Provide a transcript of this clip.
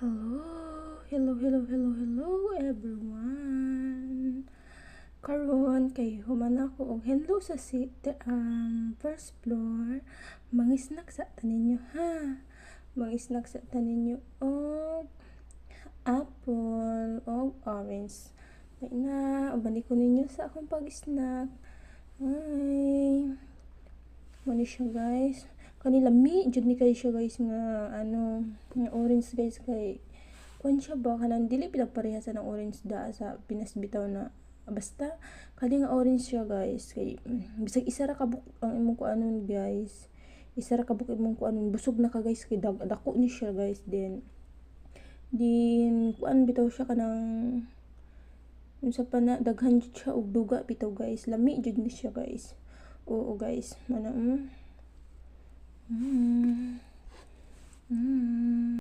Hello everyone. Karon kay human ako og hello sa first floor. Mangisnak sa taninyo ha. Mangisnak sa taninyo og apple og orange. May na ubani ko ninyo sa akong pag-snack. Ay. Mani siya guys. Kanila jud ni kay siya guys nga nga orange guys kay kuan siya ba kanang dili pinagparehasan ng orange da sa Pinas bitaw na basta kani nga orange siya guys kay bisag isa ra kabuk ang imong kuanon guys, isa ra kabuk imong kuanon busog na ka guys kay dako ni siya guys. Then kuan bitaw siya kanang unsa pa na daghan jud siya og duga bitaw guys, lami jud ni siya guys. Oo guys, mana